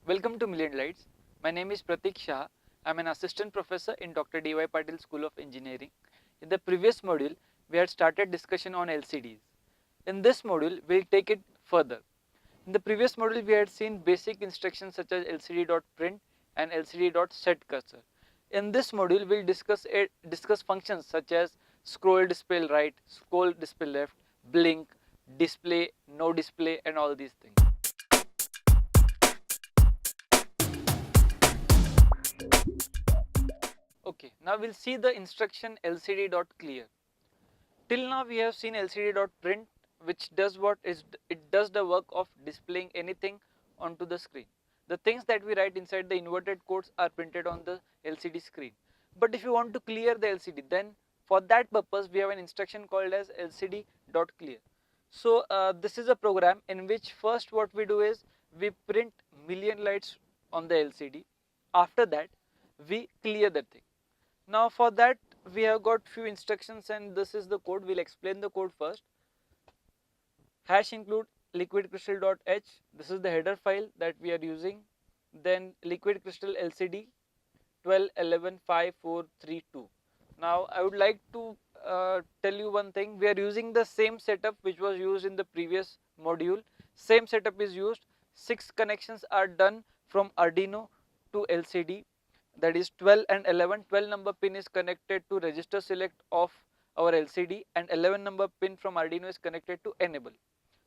Welcome to Millionlights. My name is Pratik Shah. I am an assistant professor in Dr. D.Y. Patil School of Engineering. In the previous module, we had started discussion on LCDs. In this module, we will take it further. In the previous module, we had seen basic instructions such as lcd.print and lcd.setCursor. In this module, we will discuss functions such as scroll display right, scroll display left, blink, display, no display, and all these things. Okay, now we'll see the instruction lcd.clear. Till now we have seen lcd.print, which does what is it does the work of displaying anything onto the screen. The things that we write inside the inverted quotes are printed on the LCD screen. But if you want to clear the LCD, then for that purpose we have an instruction called as lcd.clear. So this is a program in which first what we do is we print million lights on the LCD. After that we clear the thing. Now for that we have got few instructions, and this is the code. We'll explain the code first. Hash include liquid crystal.h. This is the header file that we are using. Then liquid crystal LCD 12115432. Now I would like to tell you one thing. We are using the same setup which was used in the previous module. Same setup is used. 6 connections are done from Arduino to LCD, that is 12 and 11. 12 number pin is connected to register select of our LCD, and 11 number pin from Arduino is connected to enable.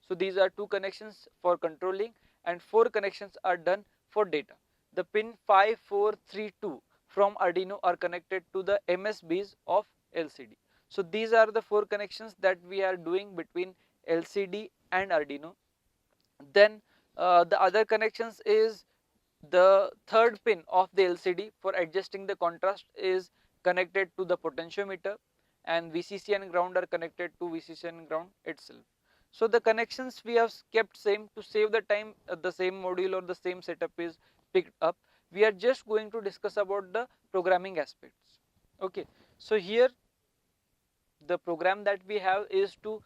So these are 2 connections for controlling, and 4 connections are done for data. The pin 5432 from Arduino are connected to the MSBs of LCD. So these are the 4 connections that we are doing between LCD and Arduino. Then the other connections is the third pin of the LCD for adjusting the contrast is connected to the potentiometer, and VCC and ground are connected to VCC and ground itself. So the connections we have kept same to save the time. The same module or the same setup is picked up. We are just going to discuss about the programming aspects. Okay, so here the program that we have is to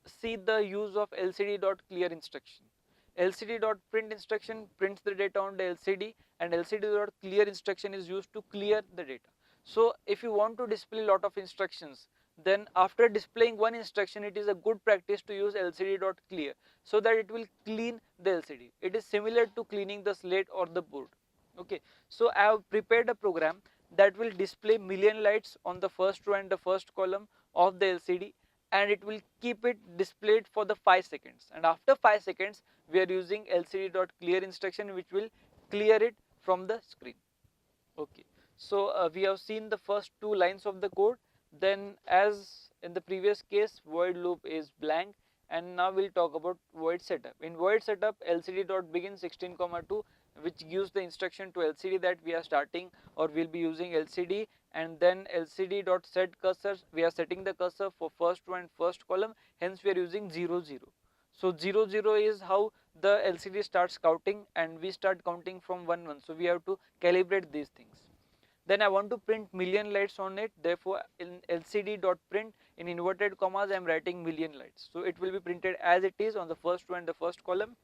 see the use of lcd.clear instruction. lcd.print instruction prints the data on the LCD, and lcd.clear instruction is used to clear the data. So if you want to display lot of instructions, then after displaying one instruction, it is a good practice to use lcd.clear so that it will clean the LCD. It is similar to cleaning the slate or the board. Okay, so I have prepared a program that will display million lights on the first row and the first column of the LCD, and it will keep it displayed for the 5 seconds, and after 5 seconds we are using lcd.clear instruction which will clear it from the screen. Okay, so we have seen the first 2 lines of the code. Then as in the previous case, void loop is blank, and now we'll talk about void setup. In void setup, lcd.begin 16,2, which gives the instruction to LCD that we are starting or we'll be using LCD, and then lcd.setCursor, we are setting the cursor for first row and first column, hence we are using 0 0. So 0 0 is how the LCD starts counting, and we start counting from 1 1. So we have to calibrate these things. Then I want to print million lights on it, therefore in lcd.print in inverted commas I am writing million lights. So it will be printed as it is on the first row and the first column.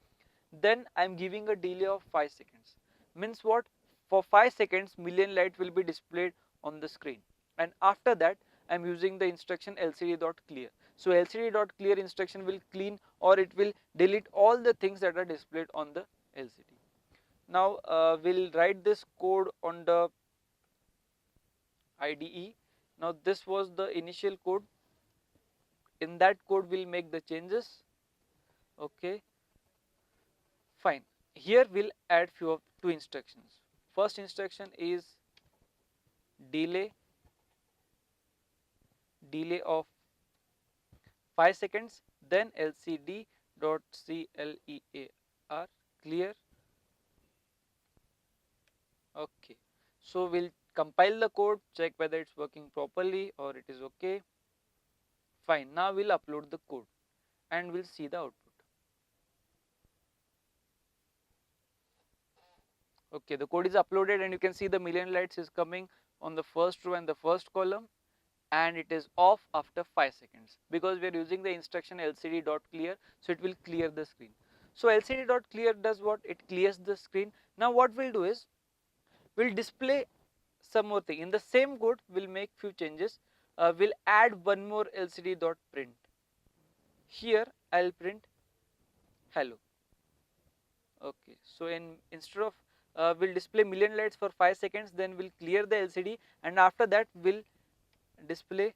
Then I am giving a delay of 5 seconds. Means what? For 5 seconds million light will be displayed on the screen, and after that I am using the instruction lcd.clear. So lcd.clear instruction will clean, or it will delete all the things that are displayed on the LCD. Now we'll write this code on the IDE. Now this was the initial code. In that code we'll make the changes. Okay, fine. Here we'll add few of 2 instructions. First instruction is delay of 5 seconds, then lcd.clear clear. Okay, so we'll compile the code, check whether it's working properly or it is okay. Fine, now we'll upload the code and we'll see the output. Okay, the code is uploaded and you can see the million lights is coming on the first row and the first column, and it is off after 5 seconds because we are using the instruction lcd.clear, so it will clear the screen. So LCD.clear does what? It clears the screen. Now what we'll do is, we'll display some more thing. In the same code, we'll make few changes. We'll add one more LCD.print. Here I'll print hello. Okay, so instead of we'll display million lights for 5 seconds, then we'll clear the LCD, and after that we'll display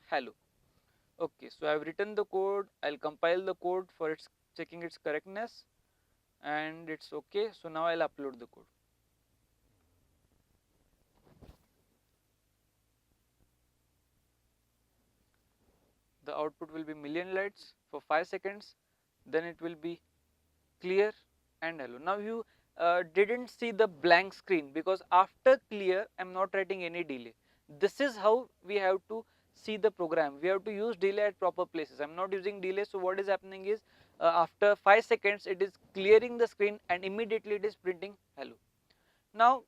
hello. Okay, so I've written the code. I'll compile the code for its checking its correctness, and it's okay. So now I'll upload the code. The output will be million lights for 5 seconds, then it will be clear and hello. Now you didn't see the blank screen, because after clear I'm not writing any delay. This is how we have to see the program. We have to use delay at proper places. I'm not using delay, so what is happening is, after 5 seconds it is clearing the screen and immediately it is printing hello. Now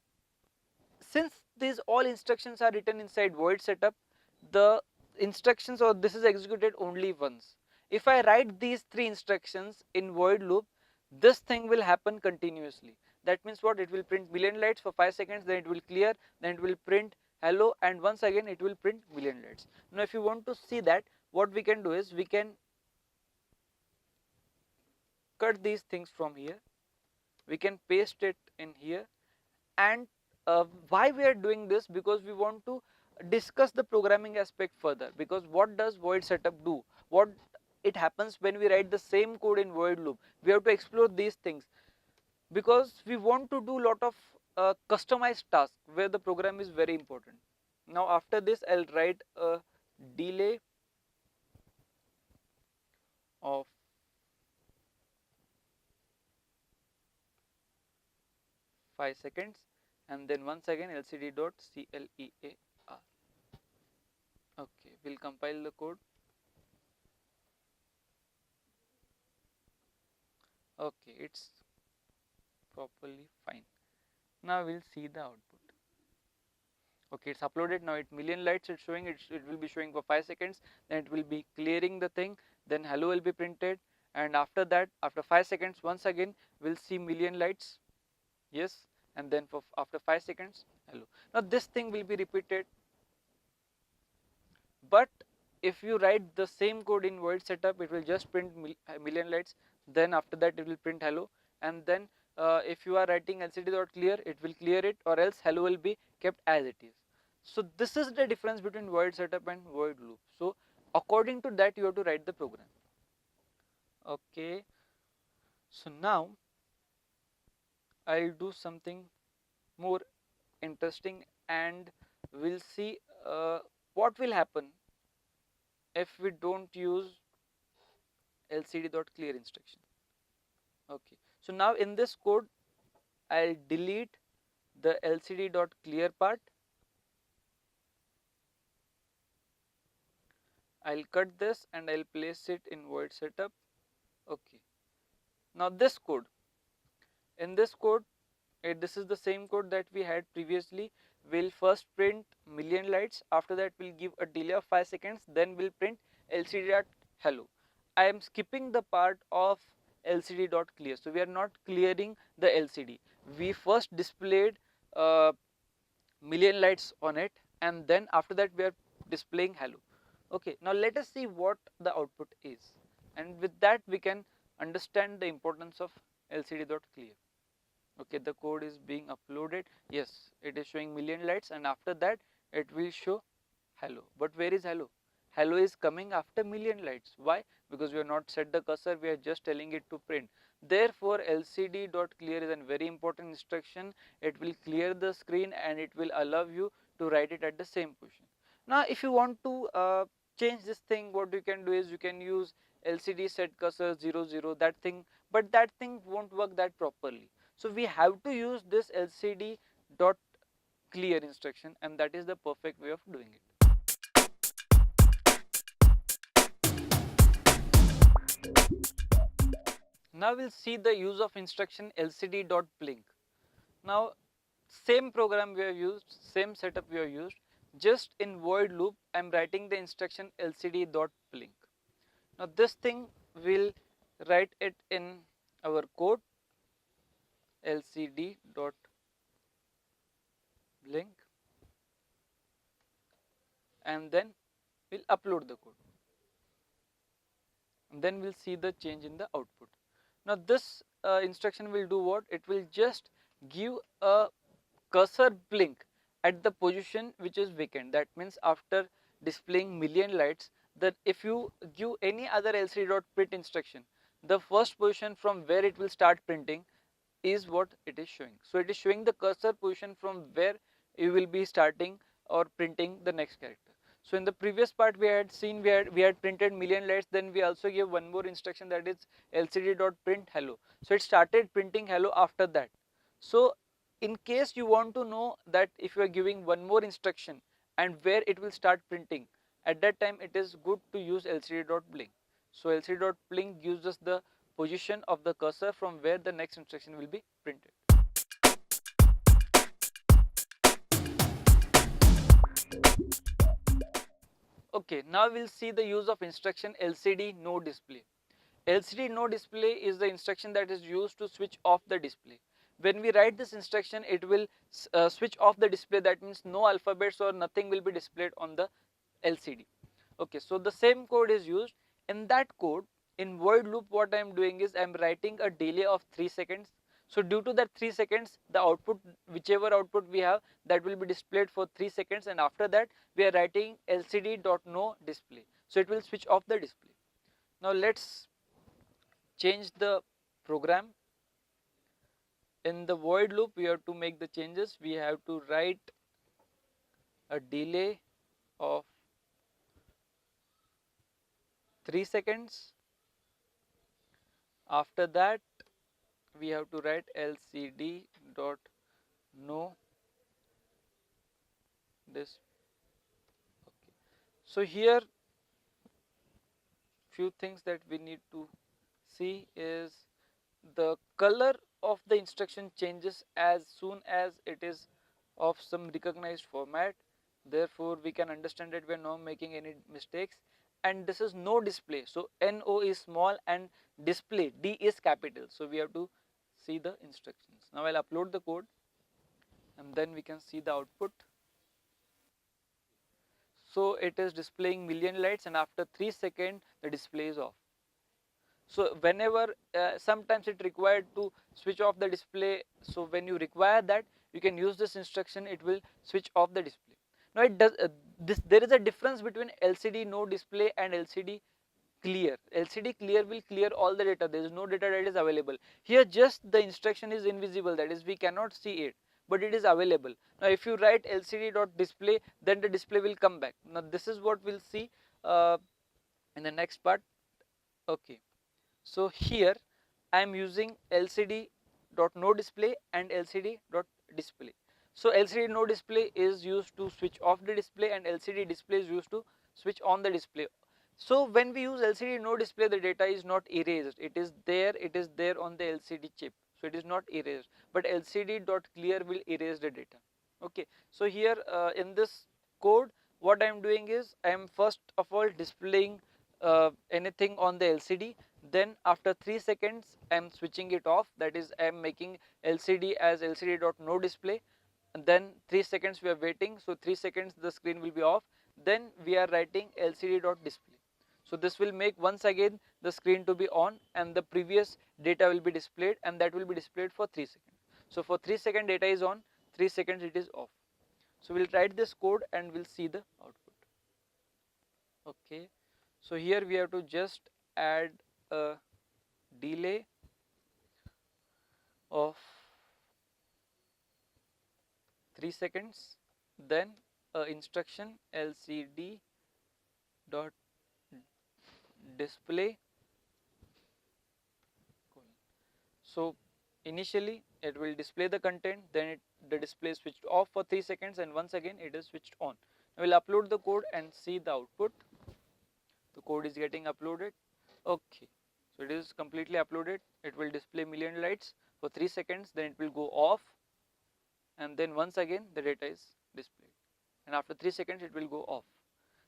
since these all instructions are written inside void setup, the instructions, or this is executed only once. If I write these three instructions in void loop, this thing will happen continuously. That means what? It will print million lights for 5 seconds, then it will clear, then it will print hello, and once again it will print million lights. Now if you want to see that, what we can do is, we can cut these things from here, we can paste it in here, and why we are doing this? Because we want to discuss the programming aspect further. Because what does void setup do? What it happens when we write the same code in void loop? We have to explore these things, because we want to do lot of customized tasks where the program is very important. Now after this I'll write a delay of 5 seconds, and then once again lcd.clear. Okay, we'll compile the code. Okay, it's properly fine. Now we'll see the output. Okay, it's uploaded. Now it million lights it's showing. It will be showing for 5 seconds, then it will be clearing the thing, then hello will be printed, and after that, after 5 seconds, once again we'll see million lights, yes, and then for after 5 seconds hello. Now this thing will be repeated, but if you write the same code in void setup, it will just print million lights, then after that it will print hello, and then if you are writing lcd.clear, it will clear it, or else hello will be kept as it is. So this is the difference between void setup and void loop. So according to that you have to write the program. Okay, so now I'll do something more interesting, and we'll see what will happen if we don't use lcd.clear instruction. Okay, so now in this code I'll delete the lcd.clear part. I'll cut this and I'll place it in void setup. Okay, now this code, in this code, this is the same code that we had previously. We'll first print million lights, after that we'll give a delay of 5 seconds, then we'll print lcd.hello. I am skipping the part of lcd.clear, so we are not clearing the lcd. We first displayed million lights on it, and then after that we are displaying hello. Okay, now let us see what the output is, and with that we can understand the importance of lcd.clear. Okay, the code is being uploaded. Yes, it is showing million lights, and after that it will show hello. But where is hello? Hello is coming after million lights. Why? Because we have not set the cursor, we are just telling it to print. Therefore lcd.clear is a very important instruction. It will clear the screen and it will allow you to write it at the same position. Now if you want to change this thing, what you can do is, you can use lcd set cursor 00, that thing, but that thing won't work that properly. So we have to use this lcd dot clear instruction, and that is the perfect way of doing it. Now we'll see the use of instruction lcd dot blink. Now same program we have used, same setup we have used, just in void loop I am writing the instruction lcd dot blink. Now this thing will write it in our code lcd dot blink, and then we'll upload the code, and then we'll see the change in the output. Now this instruction will do what? It will just give a cursor blink at the position which is vacant. That means after displaying million lights, that if you give any other lcd.print instruction, the first position from where it will start printing is what it is showing. So it is showing the cursor position from where you will be starting or printing the next character. So in the previous part we had seen we had printed million lights, then we also gave one more instruction, that is lcd.print hello. So it started printing hello after that. So in case you want to know that if you are giving one more instruction and where it will start printing, at that time it is good to use lcd.blink. So lcd.blink gives us the position of the cursor from where the next instruction will be printed. Okay, now we'll see the use of instruction lcd no display. LCD no display is the instruction that is used to switch off the display. When we write this instruction, it will switch off the display. That means no alphabets or nothing will be displayed on the LCD. Okay, so the same code is used. In that code, in void loop, what I am doing is I am writing a delay of 3 seconds. So due to that 3 seconds, the output, whichever output we have, that will be displayed for 3 seconds, and after that we are writing lcd.no display. So it will switch off the display. Now let's change the program. In the void loop, we have to make the changes. We have to write a delay of 3 seconds. After that, we have to write lcd dot no this. Okay. So here few things that we need to see is the color of the instruction changes as soon as it is of some recognized format. Therefore we can understand that we are not making any mistakes. And this is no display, so no is small and display d is capital, so we have to see the instructions. Now I'll upload the code and then we can see the output. So it is displaying million lights, and after 3 seconds the display is off. So whenever sometimes it required to switch off the display, so when you require that, you can use this instruction, it will switch off the display. Now it does there is a difference between lcd no display and lcd clear. lcd clear will clear all the data, there is no data that is available. Here just the instruction is invisible, that is we cannot see it, but it is available. Now if you write lcd.display, then the display will come back. Now this is what we'll see in the next part. Okay, so here I am using lcd.noDisplay and lcd.display. So lcd.noDisplay is used to switch off the display, and lcd display is used to switch on the display. So when we use lcd.noDisplay, the data is not erased, it is there on the lcd chip, so it is not erased, but lcd.clear will erase the data. Okay, so here in this code, what I am doing is I am first of all displaying anything on the LCD, then after 3 seconds I am switching it off, that is I am making LCD as lcd.noDisplay, and then 3 seconds we are waiting, so 3 seconds the screen will be off, then we are writing lcd.display. So this will make once again the screen to be on, and the previous data will be displayed, and that will be displayed for 3 seconds. So for 3 second data is on, 3 seconds it is off. So we'll write this code and we'll see the output. Okay, so here we have to just add a delay of 3 seconds, then instruction lcd dot display. So initially it will display the content, then the display is switched off for 3 seconds, and once again it is switched on. I will upload the code and see the output. The code is getting uploaded. Okay, so it is completely uploaded. It will display million lights for 3 seconds, then it will go off, and then once again the data is displayed, and after 3 seconds it will go off.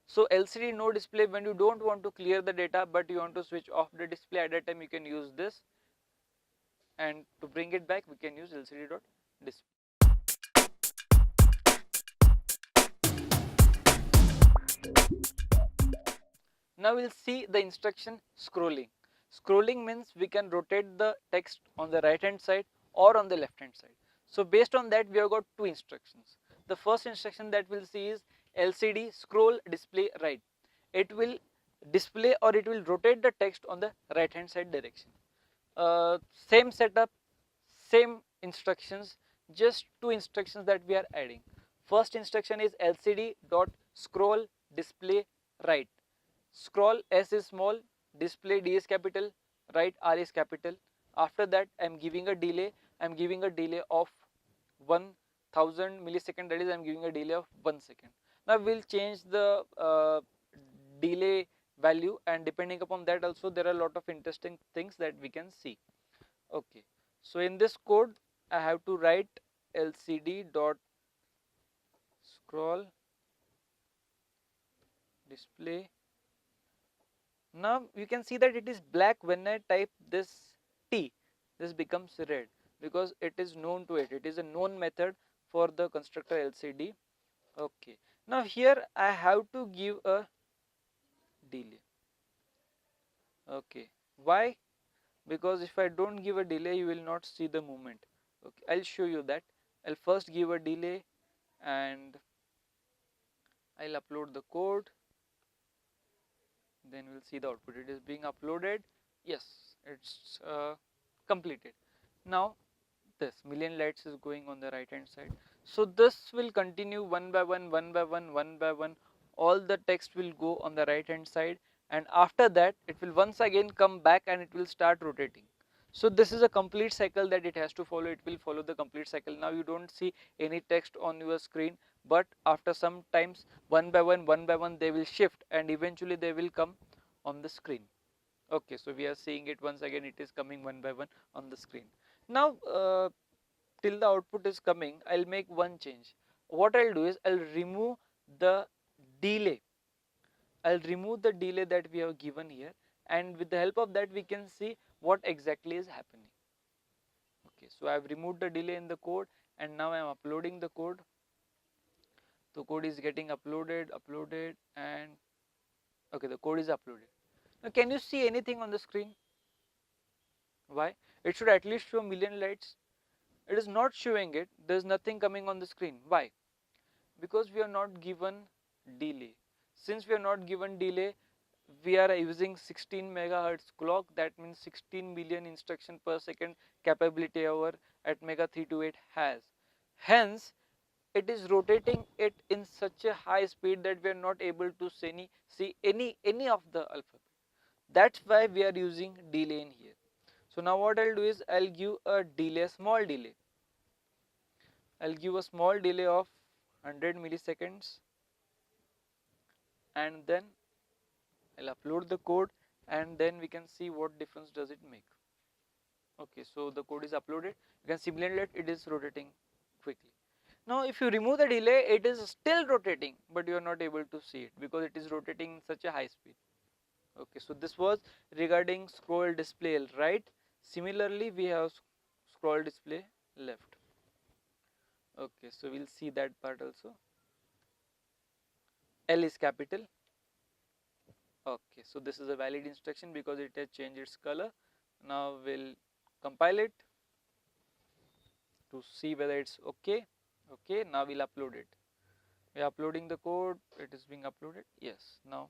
So LCD no display, when you don't want to clear the data but you want to switch off the display, at that time you can use this, and to bring it back we can use LCD dot display. Now we'll see the instruction scrolling. Scrolling means we can rotate the text on the right hand side or on the left hand side. So based on that we have got two instructions. The first instruction that we'll see is LCD scroll display right. It will display or it will rotate the text on the right hand side direction. Same setup, same instructions, just two instructions that we are adding. First instruction is LCD dot scroll display right. Scroll S is small, display D is capital, write R is capital. After that I am giving a delay, I am giving a delay of 1000 millisecond, that is I am giving a delay of 1 second. Now we will change the delay value, and depending upon that also there are a lot of interesting things that we can see. Okay, so in this code I have to write LCD dot scroll display. Now you can see that it is black. When I type this T, this becomes red because it is known to it. It is a known method for the constructor LCD. Okay. Now here I have to give a delay. Okay. Why? Because if I don't give a delay, you will not see the movement. Okay. I'll show you that. I'll first give a delay and I'll upload the code. Then we'll see the output. It is being uploaded. Yes, it's completed. Now this Millionlights is going on the right hand side. So this will continue one by one, one by one, one by one. All the text will go on the right hand side, and after that it will once again come back and it will start rotating. So this is a complete cycle that it has to follow. It will follow the complete cycle. Now you don't see any text on your screen, but after some times one by one they will shift and eventually they will come on the screen. Okay, so we are seeing it once again, it is coming one by one on the screen. Now till the output is coming, I'll make one change. What I'll do is I'll remove the delay. I'll remove the delay that we have given here, and with the help of that we can see what exactly is happening. Okay, so I've removed the delay in the code and now I'm uploading the code. The code is getting uploaded, and okay, the code is uploaded. Now can you see anything on the screen? Why? It should at least show Millionlights. It is not showing it. There is nothing coming on the screen. Why? Because we are not given delay. Since we are not given delay, we are using 16 megahertz clock. That means 16 million instruction per second capability our at Mega 328 has. Hence, it is rotating it in such a high speed that we are not able to see any of the alphabet. That's why we are using delay in here. So now what I'll do is I'll give a delay, small delay. I'll give a small delay of 100 milliseconds, and then I'll upload the code, and then we can see what difference does it make. Okay, so the code is uploaded. You can see Millionlight, it is rotating quickly. Now if you remove the delay, it is still rotating, but you are not able to see it because it is rotating in such a high speed. Okay, so this was regarding scroll display right. Similarly, we have scroll display left. Okay, so we'll see that part also. L is capital. Okay, so this is a valid instruction because it has changed its color. Now we'll compile it to see whether it's okay. Okay, now we'll upload it. We're uploading the code. It is being uploaded. Yes, now.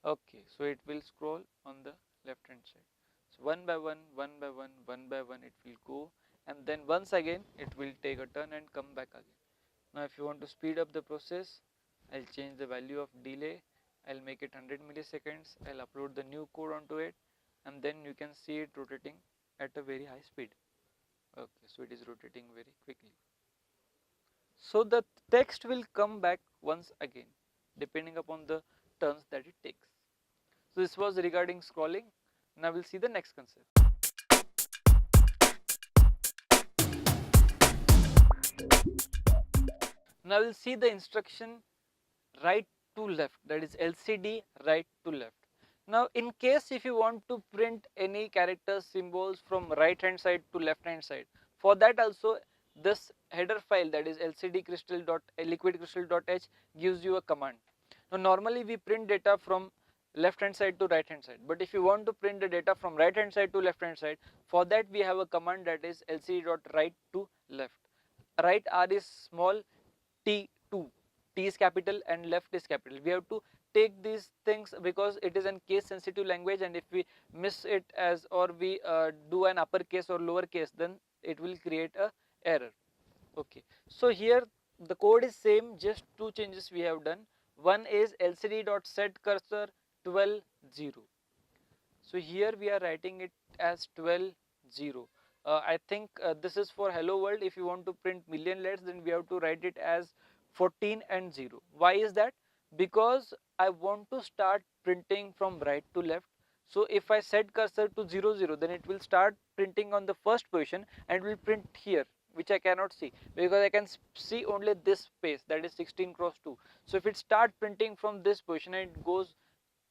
Okay, so it will scroll on the left hand side. So one by one, it will go, and then once again it will take a turn and come back again. Now if you want to speed up the process, I'll change the value of delay. I'll make it 100 milliseconds. I'll upload the new code onto it, and then you can see it rotating at a very high speed. Okay, so it is rotating very quickly. So the text will come back once again depending upon the turns that it takes. So this was regarding scrolling. Now we'll see the next concept. Now we'll see the instruction write to left, that is LCD right to left. Now in case if you want to print any characters symbols from right hand side to left hand side, for that also this header file, that is lcd crystal dot liquid crystal dot h, gives you a command. Now normally we print data from left hand side to right hand side, but if you want to print the data from right hand side to left hand side, for that we have a command, that is lcd dot right to left. Right r is small, t2, t is capital and left is capital. We have to take these things because it is an case sensitive language, and if we miss it as, or we do an uppercase or lowercase, then it will create a error. Okay, so here the code is same, just two changes we have done. One is lcd dot set cursor 12:0. So here we are writing it as 12:0. I think this is for hello world. If you want to print Millionlights, then we have to write it as 14 and 0. Why is that? Because I want to start printing from right to left. So if I set cursor to 00, then it will start printing on the first position and will print here, which I cannot see because I can see only this space, that is 16 cross 2. So if it start printing from this position and it goes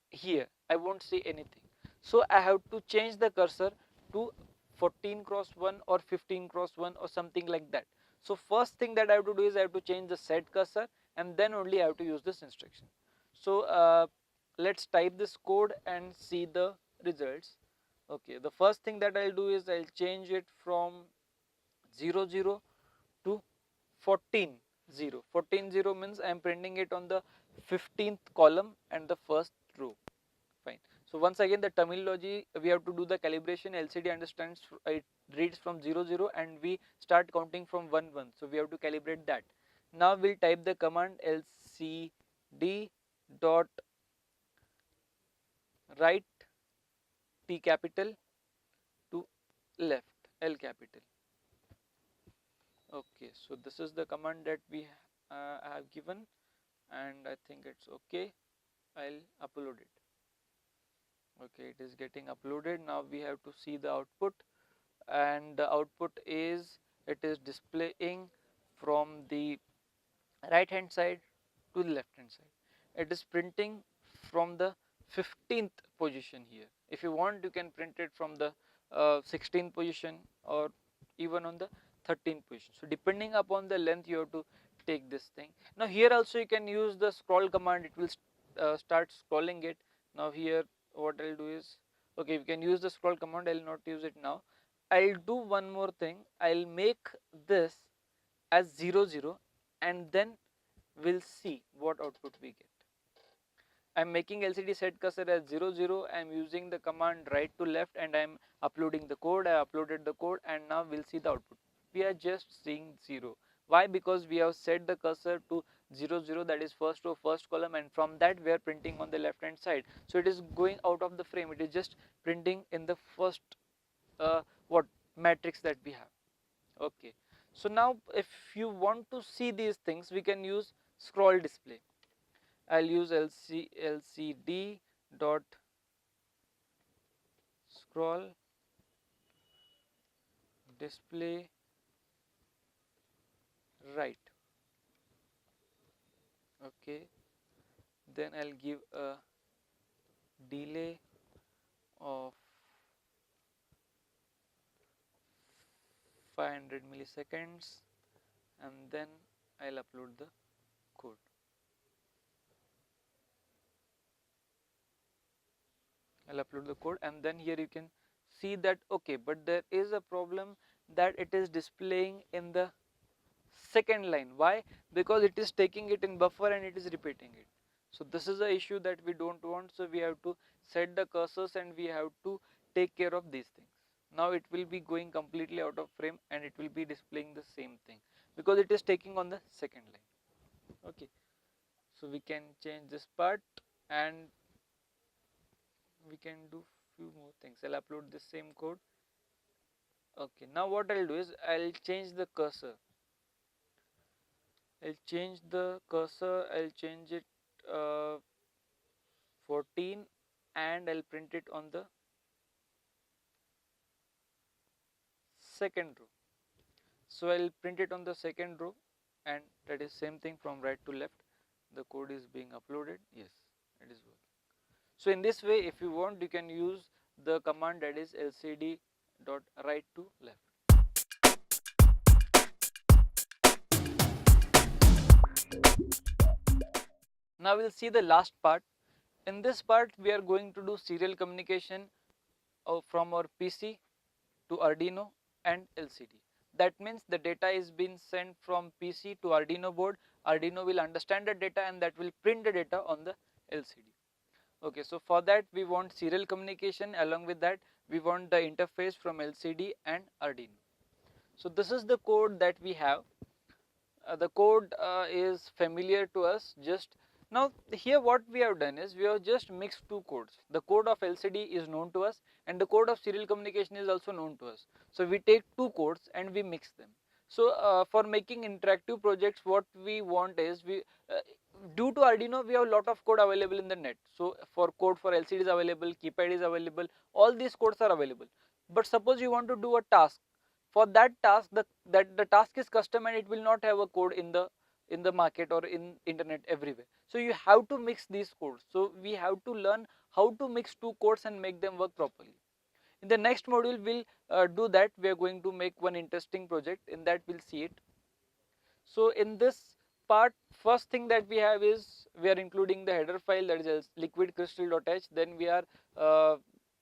here, I won't see anything. So I have to change the cursor to 14 cross 1 or 15 cross 1 or something like that. So first thing that I have to do is I have to change the set cursor, and then only I have to use this instruction. So let's type this code and see the results. Okay, the first thing that I'll do is I'll change it from 00 to 14:0. 14:0 means I am printing it on the 15th column and the first row. Fine. So once again the terminology, we have to do the calibration. LCD understands, it reads from 00 and we start counting from 1 1. So we have to calibrate that. Now we'll type the command LCD dot right T capital to left L capital. Okay, so this is the command that we have given, and I think it's okay. I'll upload it. Okay, it is getting uploaded. Now we have to see the output, and the output is, it is displaying from the right hand side to the left hand side. It is printing from the 15th position here. If you want, you can print it from the 16th position or even on the 13th position. So depending upon the length, you have to take this thing. Now here also you can use the scroll command. It will start scrolling it. Now here what I'll do is, okay, we can use the scroll command. I'll not use it now. I'll do one more thing. I'll make this as 00 and then we'll see what output we get. I'm making LCD set cursor as 00. I'm using the command right to left and I'm uploading the code. I uploaded the code and now we'll see the output. We are just seeing 0. Why? Because we have set the cursor to 00, that is first row, first column, and from that we are printing on the left hand side. So it is going out of the frame. It is just printing in the first what matrix that we have. Okay. So now if you want to see these things, we can use scroll display. I'll use LCD dot scroll display right. Okay, then I'll give a delay of 500 milliseconds and then I'll upload the code. I'll upload the code and then here you can see that, okay, but there is a problem that it is displaying in the second line. Why? Because it is taking it in buffer and it is repeating it. So this is the issue that we don't want. So we have to set the cursors and we have to take care of these things. Now it will be going completely out of frame and it will be displaying the same thing because it is taking on the second line. Okay, so we can change this part and we can do few more things. I'll upload the same code. Okay, now what I'll do is I'll change the cursor. I'll change the cursor. I'll change it 14 and I'll print it on the second row. So I'll print it on the second row and that is same thing from right to left. The code is being uploaded. Yes, it is working. So in this way, if you want, you can use the command that is lcd dot right to left. Now we'll see the last part. In this part, we are going to do serial communication from our PC to Arduino and LCD. That means the data is being sent from PC to Arduino board. Arduino will understand the data and that will print the data on the LCD. Okay, so for that we want serial communication. Along with that, we want the interface from LCD and Arduino. So this is the code that we have. The code is familiar to us. Just now here what we have done is we have just mixed two codes. The code of LCD is known to us and the code of serial communication is also known to us. So we take two codes and we mix them. So for making interactive projects, what we want is due to Arduino we have a lot of code available in the net. So for code for LCD is available, keypad is available, all these codes are available. But suppose you want to do a task. For that task, the task is custom and it will not have a code in the market or in internet everywhere. So you have to mix these codes. So we have to learn how to mix two codes and make them work properly. In the next module, we'll do that. We are going to make one interesting project. In that, we'll see it. So in this part, first thing that we have is we are including the header file, that is liquid crystal.h. Then we are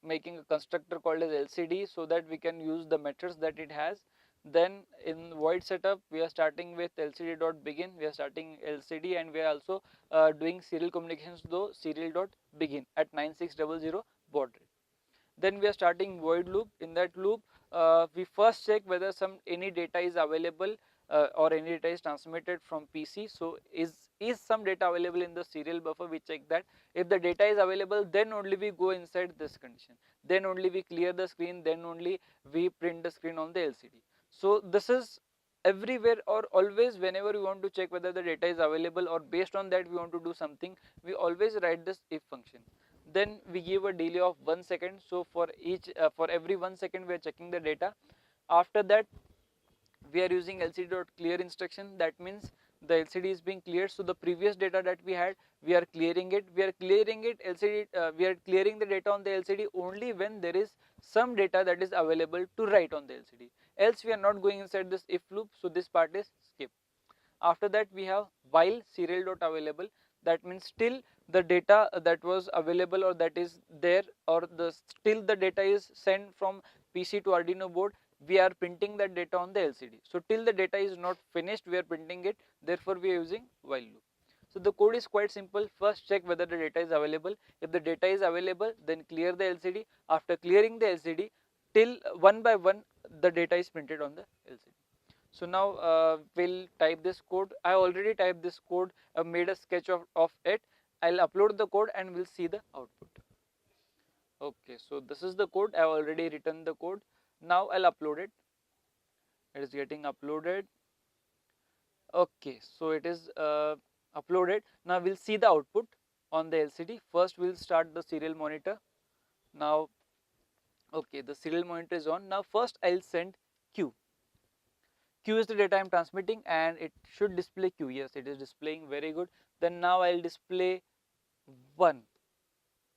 making a constructor called as LCD so that we can use the methods that it has. Then in void setup, we are starting with lcd.begin. We are starting LCD and we are also doing serial communications though serial.begin at 9600 baud rate. Then we are starting void loop. In that loop, we first check whether any data is available or any data is transmitted from PC. So is some data available in the serial buffer? We check that. If the data is available, then only we go inside this condition. Then only we clear the screen. Then only we print the screen on the LCD. So this is everywhere or always whenever we want to check whether the data is available or based on that we want to do something, we always write this if function. Then we give a delay of 1 second. So for every 1 second we are checking the data. After that, we are using lcd.clear instruction. That means the LCD is being cleared. So the previous data that we had, we are clearing it. We are clearing it LCD. We are clearing the data on the LCD only when there is some data that is available to write on the LCD. Else we are not going inside this if loop. So this part is skipped. After that, we have while serial.available. That means still the data that was available or that is there or still the data is sent from PC to Arduino board, we are printing that data on the LCD. So till the data is not finished, we are printing it. Therefore, we are using while loop. So the code is quite simple. First check whether the data is available. If the data is available, then clear the LCD. After clearing the LCD, till one by one the data is printed on the LCD. So now we'll type this code. I already typed this code, made a sketch of it. I'll upload the code and we'll see the output. Okay, so this is the code. I've already written the code. Now I'll upload it. It is getting uploaded. Okay, so it is uploaded. Now we'll see the output on the LCD. First we'll start the serial monitor. Now, okay, the serial monitor is on. Now first I'll send Q. Q is the data I am transmitting and it should display Q. Yes, it is displaying very good. Then now I'll display 1.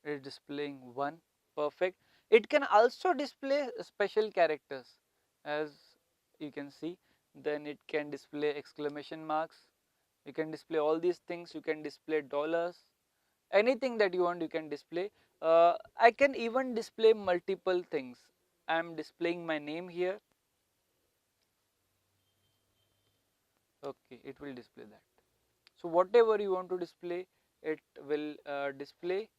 It is displaying 1. Perfect. It can also display special characters as you can see. Then it can display exclamation marks. You can display all these things. You can display dollars. Anything that you want you can display. I can even display multiple things. I am displaying my name here. Okay, it will display that. So whatever you want to display, it will display.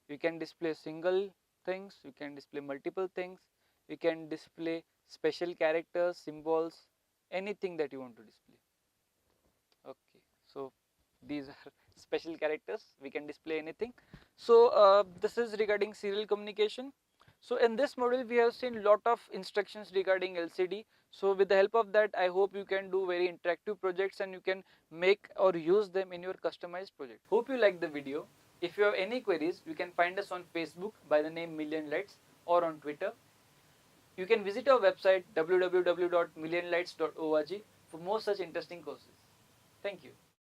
You can display single things, you can display multiple things, you can display special characters, symbols, anything that you want to display. Okay, so these are special characters, we can display anything. So this is regarding serial communication. So in this module we have seen lot of instructions regarding LCD. So with the help of that, I hope you can do very interactive projects and you can make or use them in your customized project. Hope you like the video. If you have any queries, you can find us on Facebook by the name Millionlights or on Twitter. You can visit our website www.millionlights.org for more such interesting courses. Thank you.